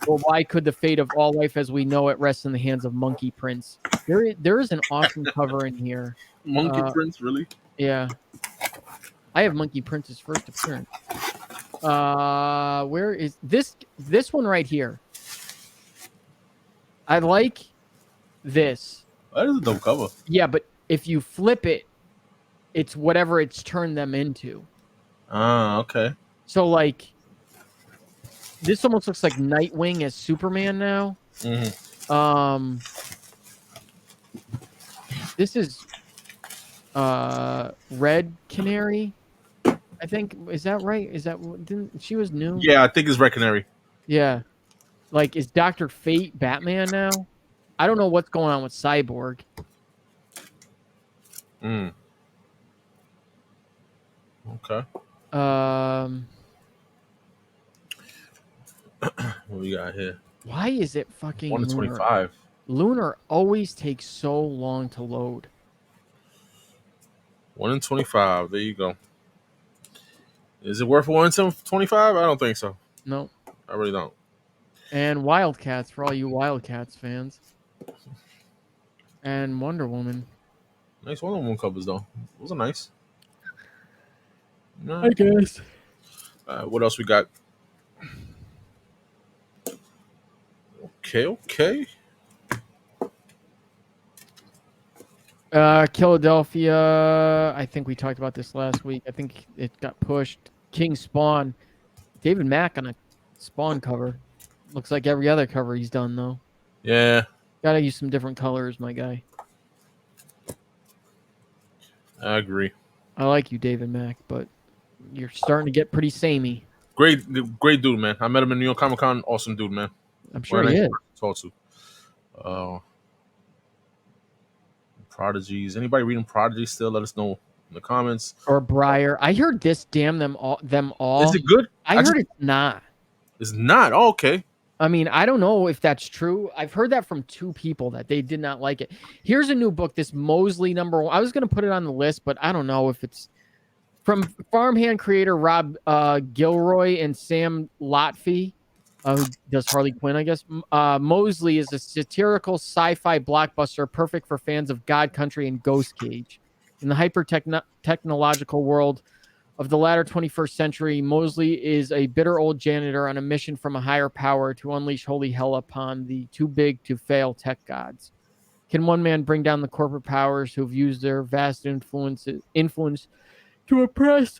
Well, why could the fate of all life as we know it rest in the hands of Monkey Prince? There is an awesome cover in here. Monkey Prince, really? Yeah. I have Monkey Prince's first appearance. Where is this one right here? I like this. That is a dope cover. Yeah, but if you flip it, it's whatever it's turned them into. Ah, okay. So, like, this almost looks like Nightwing as Superman now. Mm-hmm. This is Red Canary, I think. Is that right? Is that didn't she was new? Yeah, I think it's Red Canary. Yeah. Like, is Dr. Fate Batman now? I don't know what's going on with Cyborg. Okay. What we got here? Why is it fucking 1 to 25? Lunar always takes so long to load. 1 in 25. There you go. Is it worth 1 in 25? I don't think so. No. I really don't. And Wildcats for all you Wildcats fans. And Wonder Woman. Nice Wonder Woman covers, though. Those are nice. No. I guess. What else we got? Okay. Philadelphia. I think we talked about this last week. I think it got pushed. King Spawn. David Mack on a Spawn cover. Looks like every other cover he's done, though. Yeah. Gotta use some different colors, my guy. I agree. I like you, David Mack, but you're starting to get pretty samey. Great dude, man. I met him in New York Comic Con. Awesome dude, man. I'm sure he is. Talk to. Prodigies. Anybody reading Prodigy still? Let us know in the comments. Or Briar. I heard this. Damn them all. Is it good? I heard it's not. It's not. Oh, okay. I mean, I don't know if that's true. I've heard that from 2 people that they did not like it. Here's a new book, this Mosley #1. I was going to put it on the list, but I don't know if it's from Farmhand creator Rob Gilroy and Sam Lotfi, who does Harley Quinn, I guess. Mosley is a satirical sci-fi blockbuster perfect for fans of God Country and Ghost Cage. In the hyper-technological world of the latter 21st century, Mosley is a bitter old janitor on a mission from a higher power to unleash holy hell upon the too-big-to-fail tech gods. Can one man bring down the corporate powers who've used their vast influence to oppress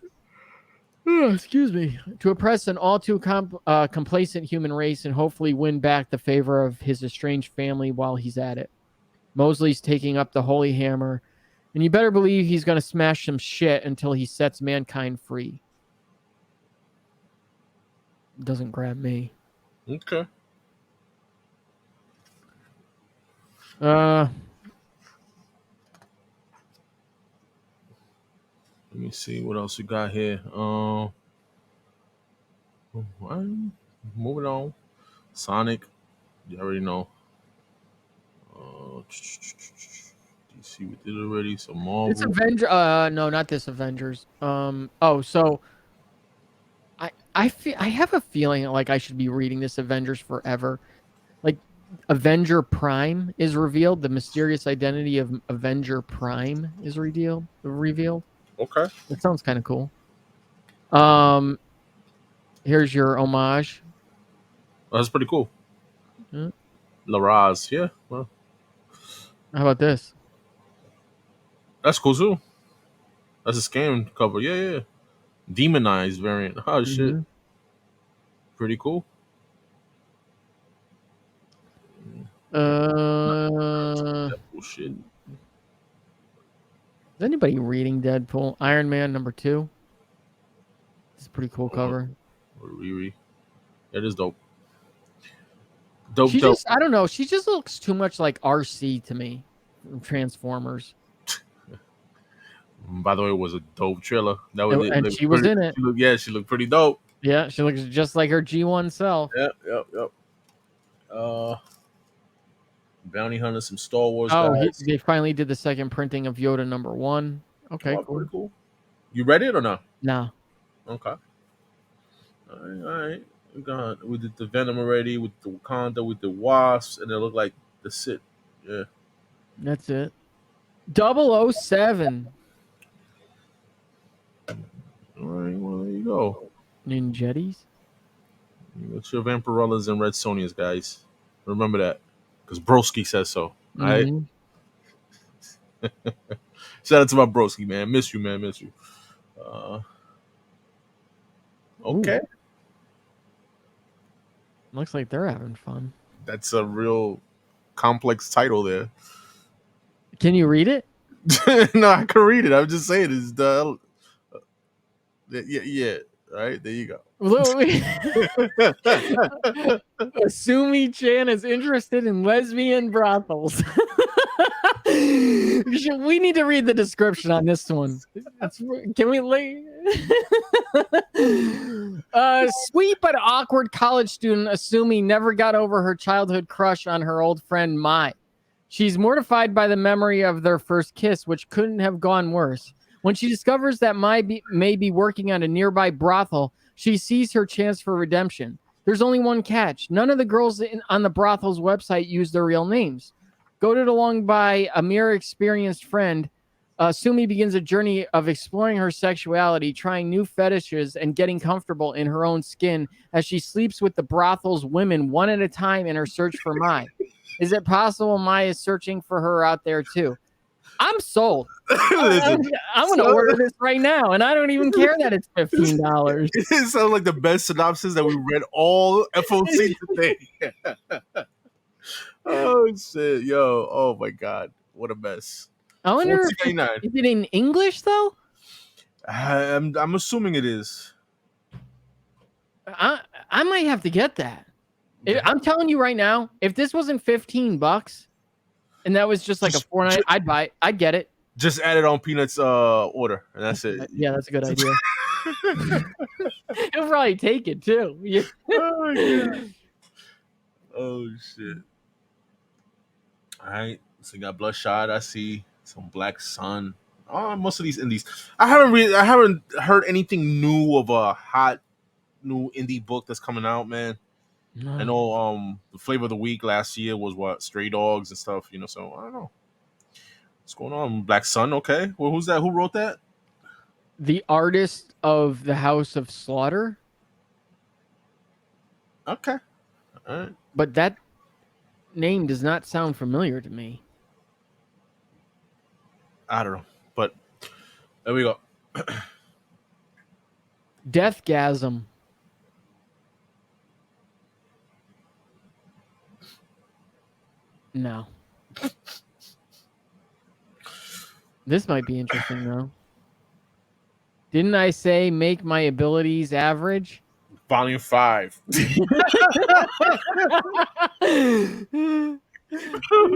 an all-too-complacent human race and hopefully win back the favor of his estranged family while he's at it? Mosley's taking up the holy hammer, and you better believe he's going to smash some shit until he sets mankind free. Doesn't grab me. Okay. Let me see what else we got here. Moving on. Sonic. You already know. DC, we did already. So Marvel. This no, not this Avengers. So I have a feeling like I should be reading this Avengers forever. Like Avenger Prime is revealed. The mysterious identity of Avenger Prime is revealed. Okay. That sounds kind of cool. Here's your homage. Oh, that's pretty cool. Yeah. Laraz, yeah. Well, how about this? That's cool too. That's a scam cover. Yeah. Demonized variant. Oh shit, pretty cool. Bullshit. Is anybody reading Deadpool? Iron Man #2. It's a pretty cool cover. Riri. That is dope. Dope. I don't know. She just looks too much like RC to me from Transformers. By the way, it was a dope trailer. That was it. And she was in it. She looked pretty dope. Yeah, she looks just like her G1 self. Yep. Bounty Hunter, some Star Wars. They finally did the second printing of Yoda #1. Okay, cool. Pretty cool. You read it or no? No. Okay. All right. We did the Venom already with the Wakanda, with the Wasps, and it looked like the Sith. Yeah. That's it. 007. All right. Well, there you go. Ninjettis. You got your Vampirellas and Red Sonias, guys. Remember that. Because Broski says so. All right. Shout out to my Broski, man. Miss you, man. Miss you. Okay. Ooh. Looks like they're having fun. That's a real complex title there. Can you read it? No, I can read it. I'm just saying it's the yeah. All right, there you go. Asumi-chan is interested in lesbian brothels. We need to read the description on this one. Can we sweet but awkward college student Asumi never got over her childhood crush on her old friend Mai. She's mortified by the memory of their first kiss, which couldn't have gone worse. When she discovers that Mai may be working at a nearby brothel, she sees her chance for redemption. There's only one catch. None of the girls on the brothel's website use their real names. Goaded along by a mere experienced friend, Sumi begins a journey of exploring her sexuality, trying new fetishes, and getting comfortable in her own skin as she sleeps with the brothel's women one at a time in her search for Mai. Is it possible Mai is searching for her out there too? I'm sold. I'm going to order this right now, and I don't even care that it's $15. It sounds like the best synopsis that we read all FOC today. Oh, shit. Yo. Oh, my God. What a mess. I wonder is it in English, though? I'm assuming it is. I might have to get that. I'm telling you right now, if this wasn't $15 and that was just like a $4.99, I'd buy it. I'd get it. Just add it on Peanut's order, and that's it. Yeah, that's a good idea. He'll probably take it too. Yeah. Oh shit! All right, so you got Bloodshot. I see some Black Sun. Oh, most of these indies. I haven't heard anything new of a hot new indie book that's coming out, man. No. I know the flavor of the week last year was what Stray Dogs and stuff, so I don't know. What's going on? Black Sun, okay. Well, who's that? Who wrote that? The artist of the House of Slaughter. Okay. All right. But that name does not sound familiar to me. I don't know. But there we go. Deathgasm. No. This might be interesting, though. Didn't I say make my abilities average? Volume 5.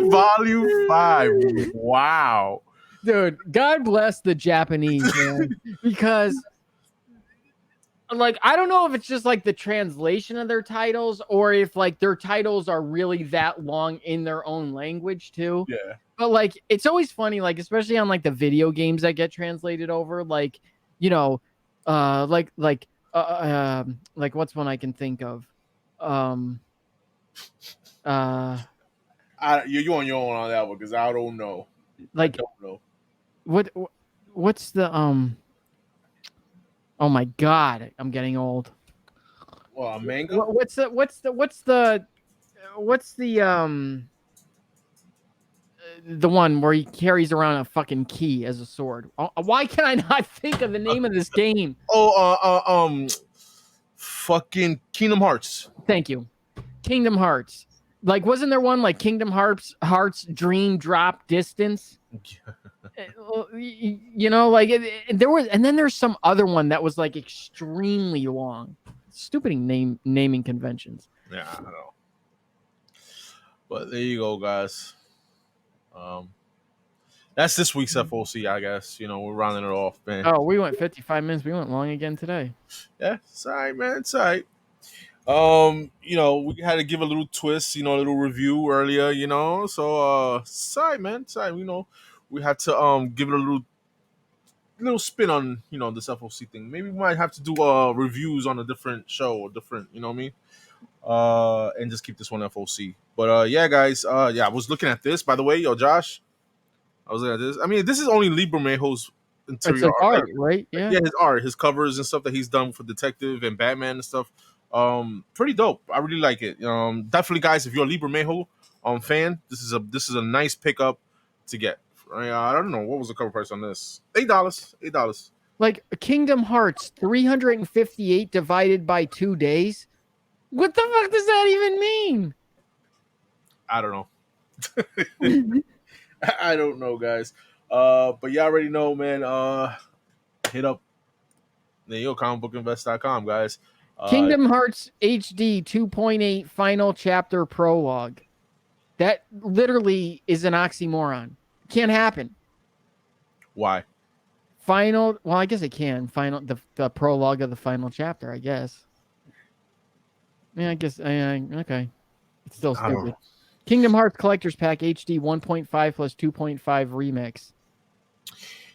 Volume 5. Wow. Dude, God bless the Japanese, man. Because, I don't know if it's just, the translation of their titles or if, their titles are really that long in their own language, too. Yeah. But, it's always funny, especially on, the video games that get translated over, what's one I can think of? You're on your own on that one because I don't know. I don't know. What's the Oh my God, I'm getting old. Well, a manga. What's the the one where he carries around a fucking key as a sword. Why can I not think of the name of this game? Fucking Kingdom Hearts. Thank you. Kingdom Hearts. Like, wasn't there one like Kingdom Hearts Dream Drop Distance? You know, like there was, and then there's some other one that was like extremely long. Stupid naming conventions. Yeah, I know. But there you go, guys. That's this week's FOC, I guess. You know, we're rounding it off, man. Oh, we went 55 minutes. We went long again today. Yeah, it's all right, man. It's all right. You know, we had to give a little twist, you know, a little review earlier, you know. So it's all right, man. It's all right. You know, we had to give it a little spin on, you know, this FOC thing. Maybe we might have to do reviews on a different show or different, you know what I mean? And just keep this one FOC. But yeah, guys, yeah, I was looking at this, by the way, yo, Josh. I was looking at this. I mean, this is only Libramejo's interior art, right? Yeah, his art, his covers and stuff that he's done for Detective and Batman and stuff. Pretty dope. I really like it. Definitely, guys, if you're a Libramejo fan, this is a nice pickup to get. I don't know what was the cover price on this. $8. Like Kingdom Hearts 358 divided by 2 days. What the fuck does that even mean? I don't know. I don't know, guys. But you already know, man. Hit up comicbookinvest.com, guys. Kingdom Hearts HD 2.8 Final Chapter Prologue. That literally is an oxymoron. Can't happen. Why? Well, I guess it can. The prologue of the final chapter, I guess. Yeah, I guess. Okay. It's still stupid. Kingdom Hearts Collector's Pack HD 1.5 plus 2.5 remix.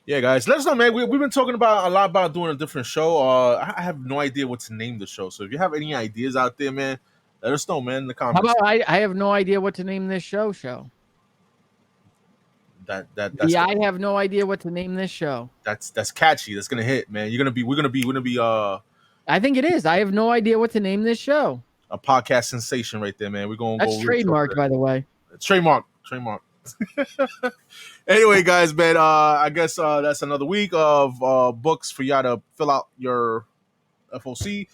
Yeah, guys, let us know, man. We've been talking a lot about doing a different show. I have no idea what to name the show. So if you have any ideas out there, man, let us know, man, in the comments. How about I have no idea what to name this show? I have no idea what to name this show. That's catchy. That's gonna hit, man. We're gonna be I think it is. I have no idea what to name this show. A podcast sensation right there, man. We're gonna That's trademarked, by the way. It's trademark. Anyway, guys, man, I guess that's another week of books for y'all to fill out your FOC.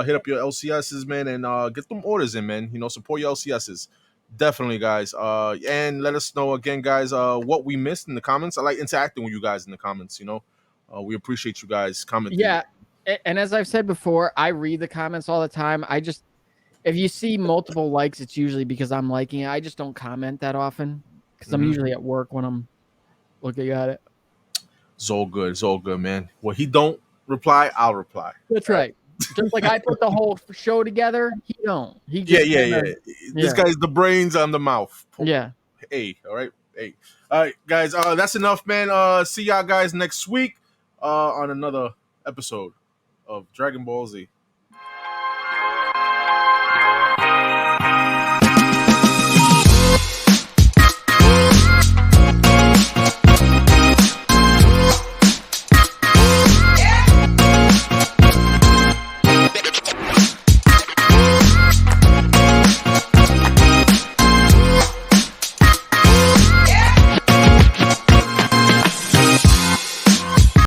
Hit up your LCSs, man, and get them orders in, man. You know, support your LCSs. Definitely, guys. And let us know again, guys, what we missed in the comments. I like interacting with you guys in the comments, you know. We appreciate you guys commenting. Yeah. And as I've said before, I read the comments all the time. If you see multiple likes, it's usually because I'm liking it. I just don't comment that often because I'm usually at work when I'm looking at it. It's all good, man. Well, he don't reply, I'll reply. That's right. Just like I put the whole show together, he don't. He just This guy's the brains on the mouth. Yeah. Hey, all right. Hey. All right, guys. That's enough, man. See y'all guys next week on another episode of Dragon Ball Z.